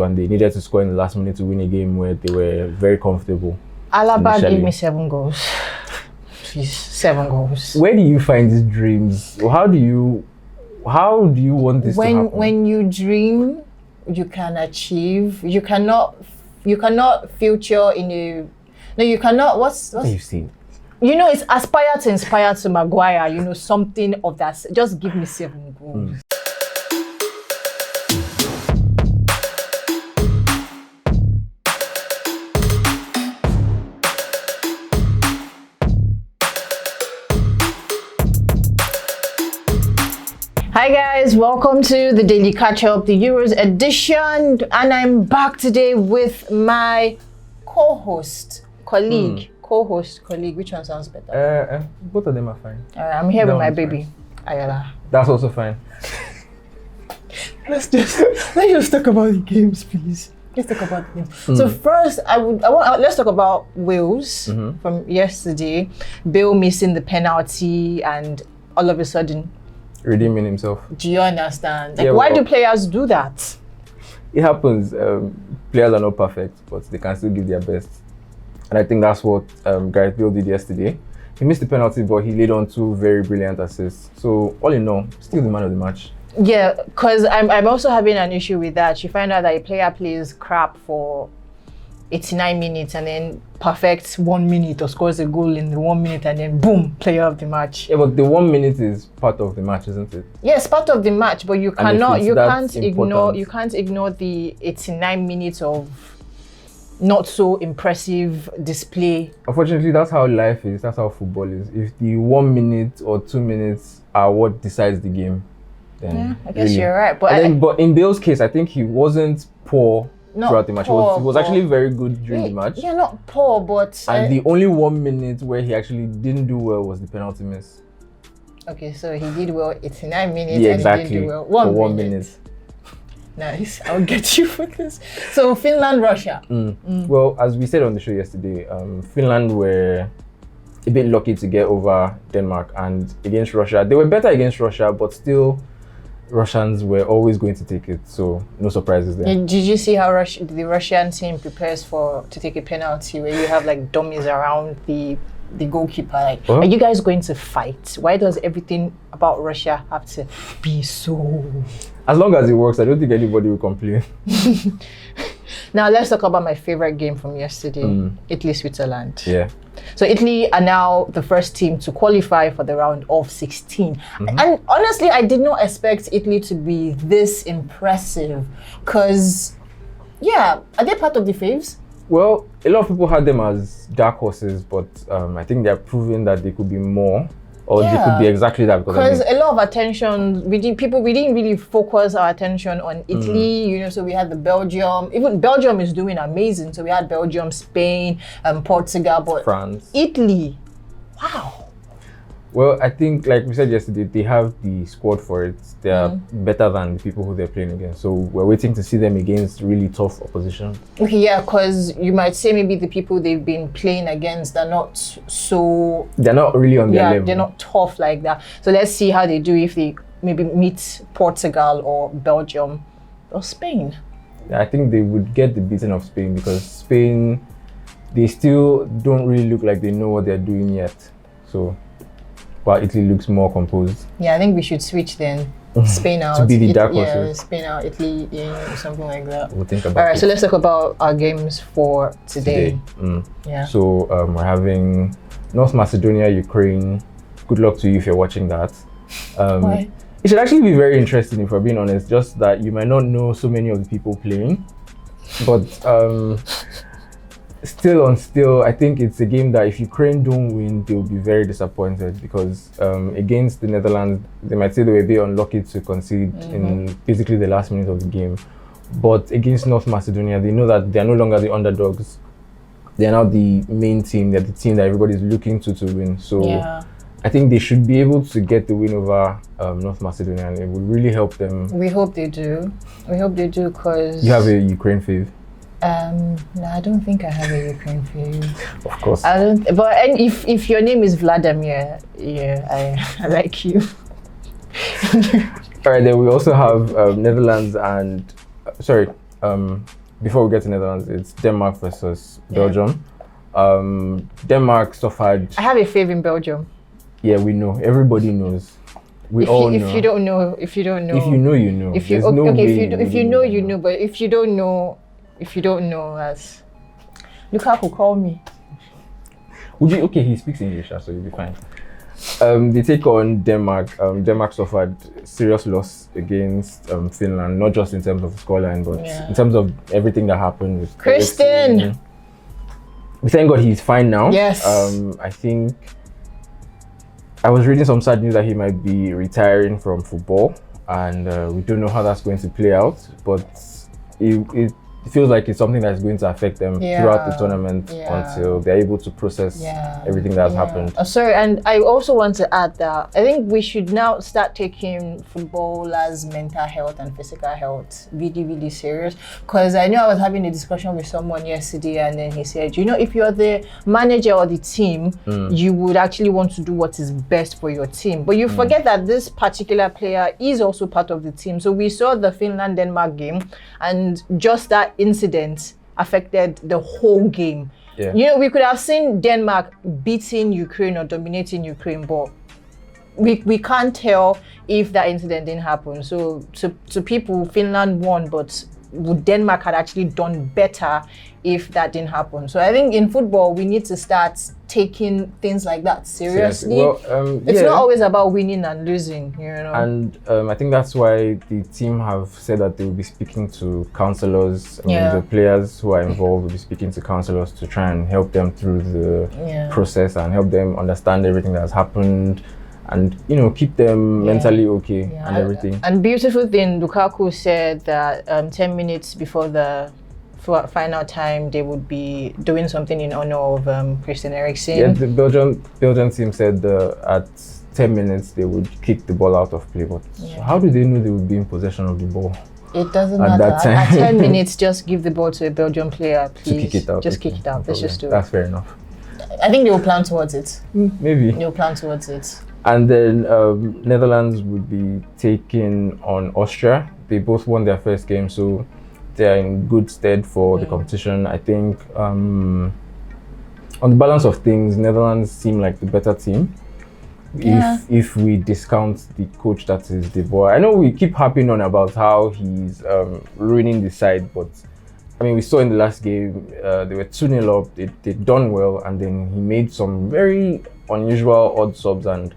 and they needed to score in the last minute to win a game where they were very comfortable. Alaba gave me 7 goals. Please, 7 goals. Where do you find these dreams? How do you want this to happen? When you dream, you can achieve. You cannot future in a. No, you cannot. What's you see? You know, it's aspire to inspire to Maguire. You know, something of that. Just give me 7 goals. Hi guys, welcome to the Daily Catchup, the Euros edition, and I'm back today with my co-host, colleague. Which one sounds better? Both of them are fine. I'm here with my baby, Ayala. That's also fine. Let's just talk about the games, please. Let's talk about the games. So first, let's talk about Wales from yesterday. Bale missing the penalty, and all of a sudden, redeeming himself. Do you understand? Why do players do that? It happens. Players are not perfect, but they can still give their best. And I think that's what Gareth Bale did yesterday. He missed the penalty, but he laid on 2 very brilliant assists. So all in all, still the man of the match. Yeah, because I'm also having an issue with that. You find out that a player plays crap for 89 minutes and then perfects 1 minute or scores a goal in the 1 minute and then boom, player of the match. Yeah, but the 1 minute is part of the match, isn't it? Yes, part of the match, but you can't ignore the 89 minutes of not so impressive display. Unfortunately, that's how life is. That's how football is. If the 1 minute or 2 minutes are what decides the game, then yeah, I guess you're right. But but in Bale's case, I think he wasn't poor throughout the match. He was actually very good during the match. Yeah, not poor, but and the only 1 minute where he actually didn't do well was the penalty miss. Okay, so he did well 89 minutes. Yeah, and exactly. He didn't do well 1 minute. Nice, I'll get you for this. So Finland, Russia. Well, as we said on the show yesterday, Finland were a bit lucky to get over Denmark, and against Russia, they were better against Russia, but still, Russians were always going to take it, so no surprises there. Did you see how the Russian team prepares to take a penalty where you have like dummies around the goalkeeper? Like, are you guys going to fight? Why does everything about Russia have to be so? As long as it works, I don't think anybody will complain. Now let's talk about my favorite game from yesterday, Italy-Switzerland. Yeah. So Italy are now the first team to qualify for the round of 16. And honestly, I did not expect Italy to be this impressive because, yeah, are they part of the faves? Well, a lot of people had them as dark horses, but I think they're proving that they could be more, or they could be exactly that. Because a lot of attention, we didn't really focus our attention on Italy, you know, so we had the Belgium, even Belgium is doing amazing. So we had Belgium, Spain, Portugal, but France. Italy, wow. Well, I think, like we said yesterday, they have the squad for it. They are better than the people who they're playing against. So we're waiting to see them against really tough opposition. Okay, yeah, because you might say maybe the people they've been playing against are not so... They're not really on their level. Yeah, they're not tough like that. So let's see how they do if they maybe meet Portugal or Belgium or Spain. Yeah, I think they would get the beating of Spain because Spain, they still don't really look like they know what they're doing yet. So... But Italy looks more composed. Yeah, I think we should switch then. Spain out. To be the dark horses. Yeah, Spain out, Italy in, or something like that. We'll think about it. All right, so let's talk about our games for today. Yeah. So we're having North Macedonia, Ukraine. Good luck to you if you're watching that. Why? It should actually be very interesting if we're being honest, just that you might not know so many of the people playing. But still, I think it's a game that if Ukraine don't win, they'll be very disappointed because against the Netherlands, they might say they were a bit unlucky to concede in basically the last minute of the game. But against North Macedonia, they know that they're no longer the underdogs. They're now the main team. They're the team that everybody's looking to win. So I think they should be able to get the win over North Macedonia, and it would really help them. We hope they do. We hope they do because... You have a Ukraine fave? No, I don't think I have a Ukraine fave. Of course. I don't. But if your name is Vladimir, yeah, I like you. All right, then we also have Netherlands and before we get to Netherlands, it's Denmark versus Belgium. Denmark suffered. I have a fave in Belgium. Yeah, we know. Everybody knows. We all know. If you don't know, if you don't know. If you know, you know. If you There's no way if you know, you know. But if you don't know, as Lukaku, call me. Would you? Okay, he speaks English, so you'll be fine. They take on Denmark. Denmark suffered serious loss against Finland, not just in terms of the scoreline, but in terms of everything that happened with Christian. We thank God he's fine now. Yes. I think I was reading some sad news that he might be retiring from football, and we don't know how that's going to play out, but it feels like it's something that's going to affect them throughout the tournament until they're able to process everything that's happened. Sorry, and I also want to add that I think we should now start taking footballers' mental health and physical health really, really serious. Because I know I was having a discussion with someone yesterday, and then he said, you know, if you're the manager or the team, you would actually want to do what is best for your team. But you forget that this particular player is also part of the team. So we saw the Finland-Denmark game, and just that incident affected the whole game. You know, we could have seen Denmark beating Ukraine or dominating Ukraine, but we can't tell if that incident didn't happen. So to people, Finland won, but would Denmark had actually done better if that didn't happen? So I think in football, we need to start taking things like that seriously. Well, it's not always about winning and losing, you know. And I think that's why the team have said that they will be speaking to counselors. The players who are involved will be speaking to counselors to try and help them through the process and help them understand everything that has happened, and you know, keep them mentally okay and everything. And beautiful thing, Lukaku said that 10 minutes before the final time, they would be doing something in honor of Christian Eriksen. Yeah, the Belgian team said at 10 minutes they would kick the ball out of play. But how do they know they would be in possession of the ball? It doesn't matter. At 10 minutes, just give the ball to a Belgian player, please. To kick it out. Just kick it out. Let's just do it. That's fair enough. I think they will plan towards it. Maybe. They'll plan towards it. And then Netherlands would be taking on Austria. They both won their first game, so they're in good stead for the competition. I think on the balance of things, Netherlands seem like the better team. If we discount the coach that is De Boer. I know we keep harping on about how he's ruining the side, but I mean, we saw in the last game, they were 2-0 up, they'd done well, and then he made some very unusual odd subs, and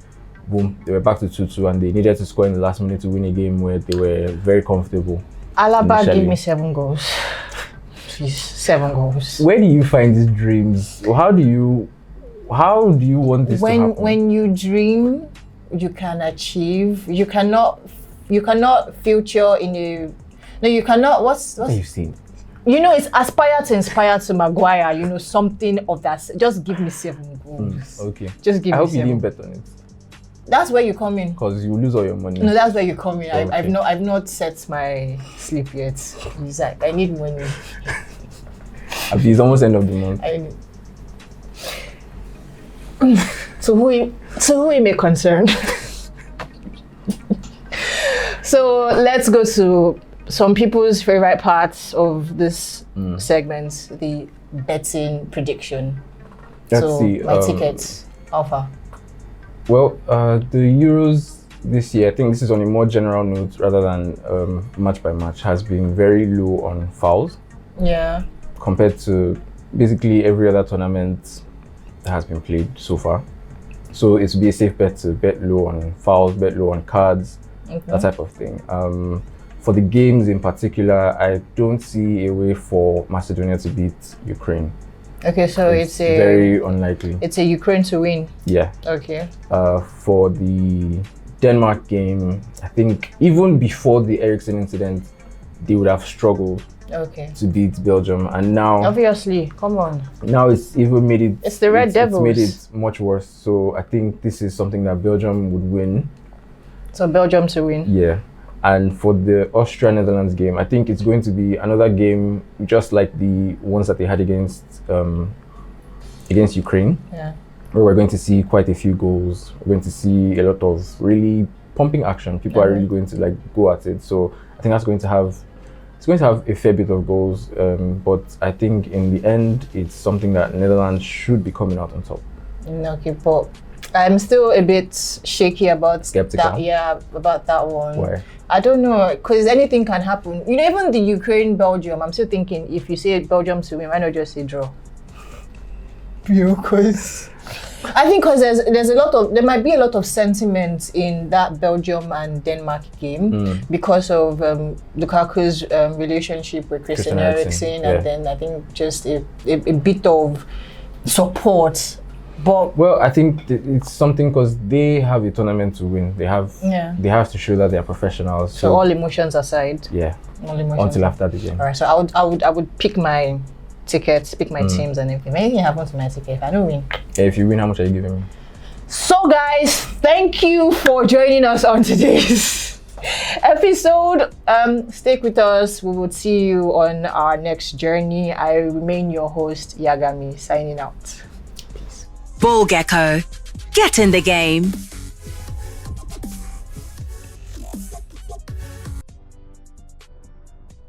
boom, they were back to 2-2, and they needed to score in the last minute to win a game where they were very comfortable. Alaba, give me 7 goals. Please, 7 goals. Where do you find these dreams? How do you want this to happen? When you dream, you can achieve. You cannot future in a. No, you cannot. What's you seen? You know, it's aspire to inspire to Maguire. You know, something of that. Just give me 7 goals. Okay. Just give me 7. I hope you didn't bet on it. That's where you come in. Because you lose all your money. No, that's where you come in. Okay. I've not set my sleep yet. It's like, I need money. It's almost end of the month. To who it may concern. So let's go to some people's favorite parts of this segment, the betting prediction. Let's see. My tickets, Alpha. Well, the Euros this year, I think this is on a more general note rather than match by match, has been very low on fouls. Yeah. Compared to basically every other tournament that has been played so far. So it's be a safe bet to bet low on fouls, bet low on cards, that type of thing. For the games in particular, I don't see a way for Macedonia to beat Ukraine. Okay, so it's very unlikely. It's a Ukraine to win. Yeah. Okay. For the Denmark game, I think even before the Eriksen incident, they would have struggled to beat Belgium, and now obviously, come on. Now it's even made it. It's the Red Devils. It's made it much worse. So I think this is something that Belgium would win. So Belgium to win. Yeah. And for the Austria-Netherlands game, I think it's going to be another game just like the ones that they had against Ukraine. Yeah. Where we're going to see quite a few goals. We're going to see a lot of really pumping action. People are really going to like go at it. So I think that's going to have it's going to have a fair bit of goals, but I think in the end, it's something that Netherlands should be coming out on top. Okay, but I'm still a bit shaky about Skeptical? that. Yeah, about that one. Why? I don't know, because anything can happen. You know, even the Ukraine Belgium, I'm still thinking if you say Belgium to win, why not just say draw? Because I think because there might be a lot of sentiment in that Belgium and Denmark game because of Lukaku's relationship with Christian Eriksen, and then I think just a bit of support. But well, I think it's something because they have a tournament to win. They have to show that they are professionals. So all emotions aside. Yeah. All emotions. Until after the game. All right. So I would pick my tickets, pick my teams, and if anything happens to my ticket, if I don't win. If you win, how much are you giving me? So guys, thank you for joining us on today's episode. Stick with us. We will see you on our next journey. I remain your host, Yagami, signing out. Ball Gecko. Get in the game.